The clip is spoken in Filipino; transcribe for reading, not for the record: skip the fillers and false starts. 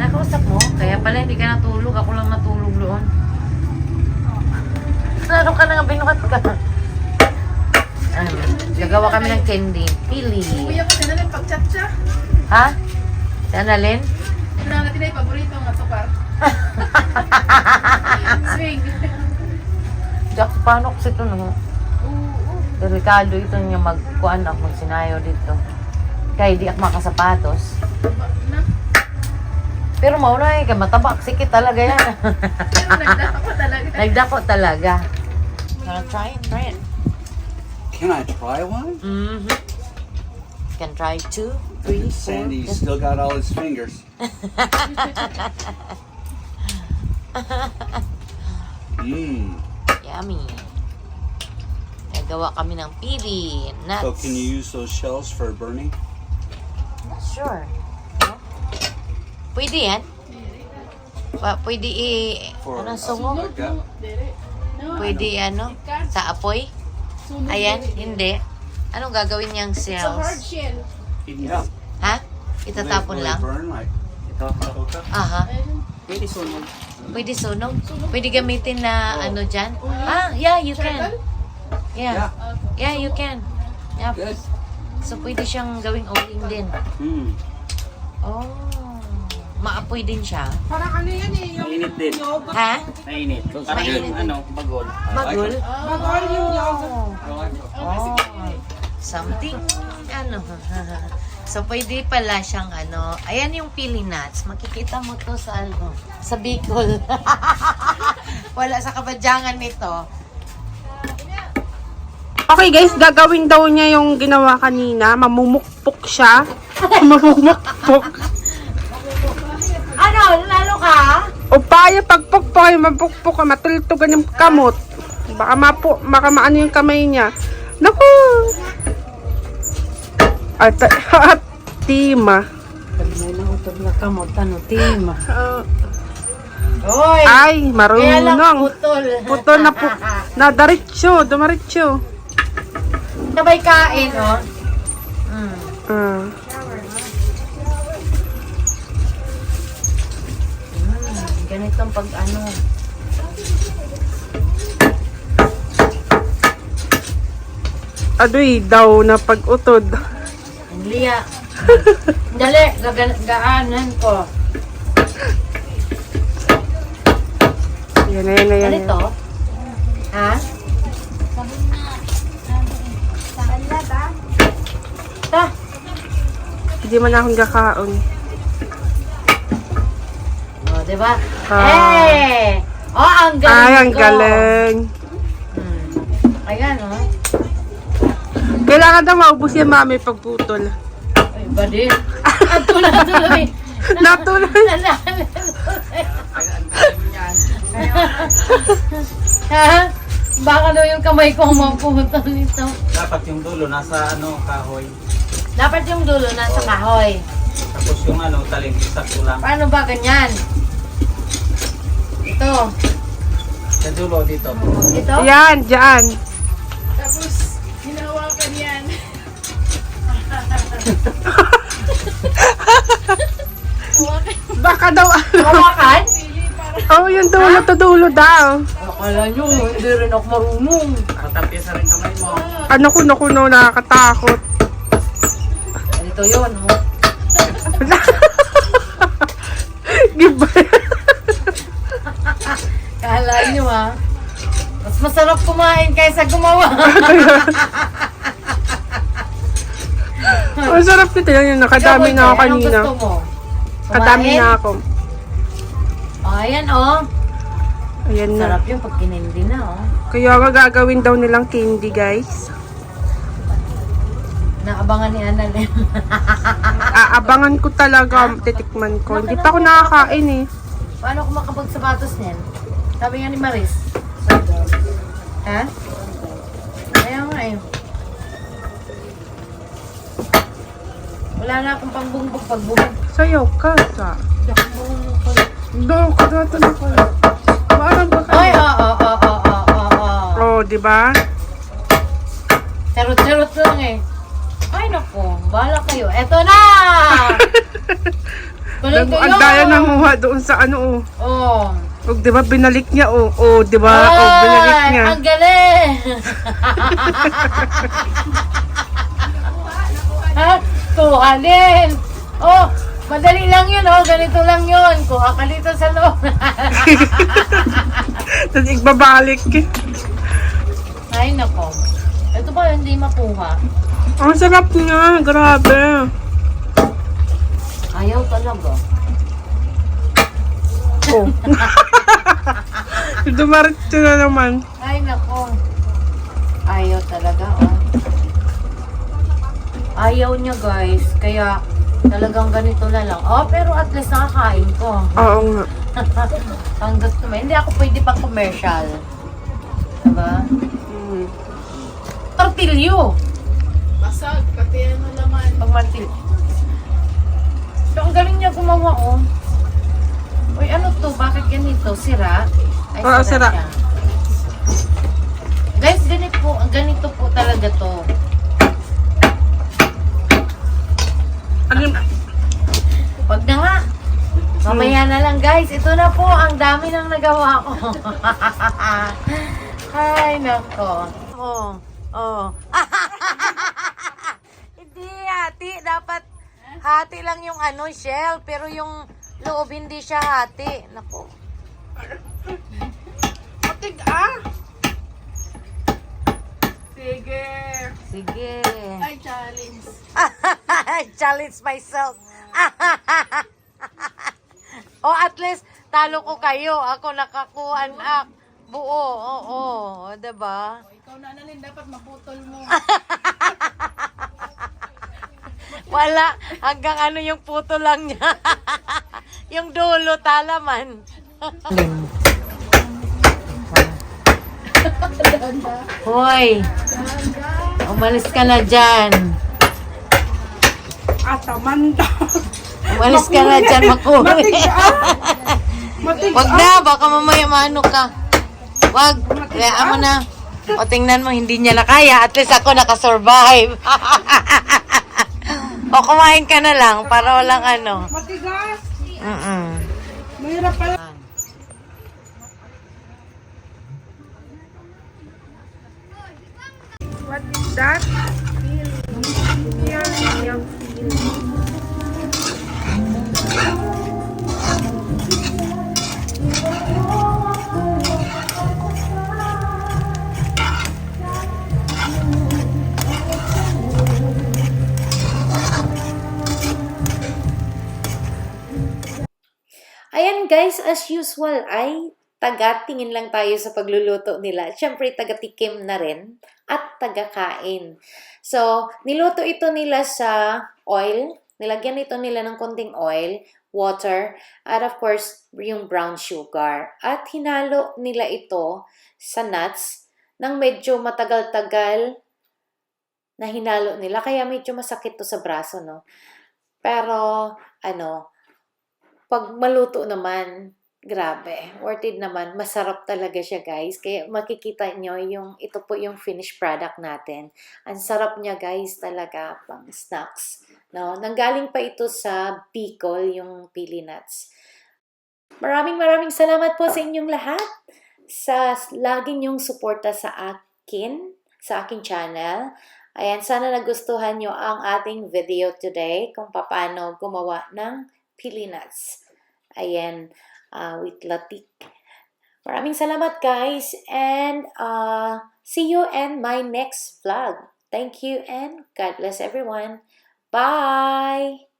Nakausap mo? Kaya pala hindi ka natulog. Ako lang natulog doon. Ano ka na nga binukat ka? Gagawa kami ng candy. Pili. Kuya ko, sinalin pag-chat siya. Ha? Si Annalyn? Wala natin ay paborito nga sukar. Swing. Jack, paano kasi ito no? Oo. Delikado ito niya magkuhan ako, magsinayo dito. Kaya di ako makasapatos. Na. Pero mauna eh, matabak. Sikit talaga yan. Pero nagdako talaga. Nagdako talaga. Try it. Can I try one? Mm-hmm. Can try 2, 3, 4. Sandy still got all his fingers. Yummy. Nagawa kami ng pili. Nuts. So can you use those shells for burning? Sure. No? Pwede yan. Pwede For ano, sungo? like that? No, Pwede ano? Sa apoy? sunog Ayan, dili. hindi. Anong gagawin niyang It's a hard cells? shell. Yeah. Ha? Itatapon Will they lang? burn like Aha. Ayun. Pwede sunog. Pwede sunog? Pwede gamitin na ano dyan? Ah, yeah, you can. Yeah. Yeah, you can. Yep. Good. So, pwede siyang gawing uling din. Oh. Maapoy din siya. Parang ano yan eh. Yung Mainit din. yogurt. Ha? Mainit. Parang Mainit yung din. bagol. Bagol? Bagol yung yogurt. Oh. Something. Ano. So, pwede pala siyang ano. Ayan yung pili nuts. Makikita mo to sa ano. Sa Bicol. Wala sa kabadyangan nito. Okay guys, gagawin daw niya yung ginawa kanina. Mamumukpok siya. Mamumukpok. Ano? Lalo ka? O paya pagpukpok ay mapukpok ka, matultugan yung kamot. Baka maano yung kamay niya. Naku! At tima. May nautog na kamot. Ano? Tima. Ah, Oy! ay, Kaya lang marunong. putol. Putol na diretso, dumiretso. Sabay kain, oh. Ah. Ganitong pag ano. Adoy daw na pag-utod. Ang liya. Dali, gaanan ko. Yan na, yan na, yan. Ano ito? Ha? Ta. Hindi man akong kakaon. Oh, di ba? Ah. Eh! Oh, ang galing Ay, ang ko. galing. Ayan, oh. Kailangan daw maubos yan, mami, pagputol. Ay, ba din? At tuloy. Natuloy. Ha? Baka daw yung kamay ko maputol nito. Dapat yung dulo nasa kahoy. Dapat yung dulo nasa kahoy. Tapos yung talim sakto lang. Paano ba ganyan? Ito. Sa dulo dito. Ito? Yan, dyan. Tapos, hinahawakan yan. Baka daw, Hawakan? oh, yung dulo to dulo daw. Akala nyo, hindi rin ako marunong. Matapis na rin kamay mo. Ano ko no, nakakatakot. Ito yun, oh. Giba. Kala nyo, ha? Mas masarap kumain kaysa gumawa. Ang sarap nito yan, nakadami na ako kanina. Anong gusto mo? Kadami Kumain? na ako. Oh, ayan, oh. Ayan na. Sarap yung pag kinindi na, oh. Kaya gagawin daw nilang candy, guys. Naabangan ni Annalyn. Aabangan ko talaga, titikman ko. Hindi pa ako nakakain eh. Paano kung makapagsapatos niyan? Sabi nga ni Maris. Ha? Kaya nga eh. Wala na akong pangbungbog pagbubog. Sayaw ka, sa. Doon ka dito na ko. Maaram ka Ay, ka. oo. Oh, di ba? Charot-charot lang eh. Ay, naku. Bahala kayo. Eto na! Balik Ang daya nanguha doon sa ano, oh. Oh. O, di ba, binalik niya, oh. O, di ba, o, binalik niya. Ang galing! Ha? Kuha din! Oh, madali lang yun, oh. Ganito lang yun. Kuha ka dito sa loob. Tapos igbabalik. Ay, nako. Ito ba hindi makuha? Ang sarap niya, grabe. Ayaw talaga. Oh. Dumaritso na naman. Ay, nako. Ayaw talaga, oh. Ayaw niya, guys. Kaya, talagang ganito na lang. Oh, pero at least nakakain ko. Oo nga. Ang gusto mo. Hindi ako pwede pang commercial. Diba? Mm. Tortilyo. Basag, pati ano laman. Pag martil. So, ang galing niya gumawa, oh. Uy, ano to? Bakit ganito? Sira? Ay, Oo, sira. siya. Guys, ganito po talaga to. Ano, Wag na nga. Mamaya na lang, guys. Ito na po. Ang dami nang nagawa ko. Ay, nako. Oh. Oh. Hindi hati. Dapat hati lang yung ano, shell. Pero yung loob hindi siya hati. Nako. patig, ah. Sige. Sige. Ay, challenge. Challenge myself. O at least, talo ko kayo. Ako nakakuha na buo. Oo. Diba? Ikaw na nalin, dapat maputol mo. Wala. Hanggang ano yung puto lang niya. Yung dulo, talaman. Hoy. Umalis ka na dyan. Atamanda. Umalis ka na dyan, makuri. Matig, ah. Matig, Wag na, baka mamaya maano ka. Wag, kaya mo na. O tingnan mo, hindi niya na kaya. At least ako nakasurvive. O kumain ka na lang para walang ano. matigas. Ah. Mahirap pala. What is that? Ayan guys, as usual ay taga-tingin lang tayo sa pagluluto nila. Siyempre, taga-tikim na rin at taga-kain. So, niluto ito nila sa oil. Nilagyan ito nila ng konting oil, water, at of course, yung brown sugar. At hinalo nila ito sa nuts ng medyo matagal-tagal na hinalo nila. Kaya medyo masakit to sa braso, no? Pero, pag maluto naman, grabe, worth it naman. Masarap talaga siya, guys. Kaya makikita nyo ito po yung finished product natin. Ang sarap niya, guys, talaga pang snacks. No? Nanggaling pa ito sa Bicol, yung pili nuts. Maraming salamat po sa inyong lahat sa lagi nyong suporta sa aking channel. Ayan, sana nagustuhan nyo ang ating video today kung paano gumawa ng pili nuts. Ayan, with latik. Maraming salamat, guys, and see you in my next vlog. Thank you and God bless everyone. Bye!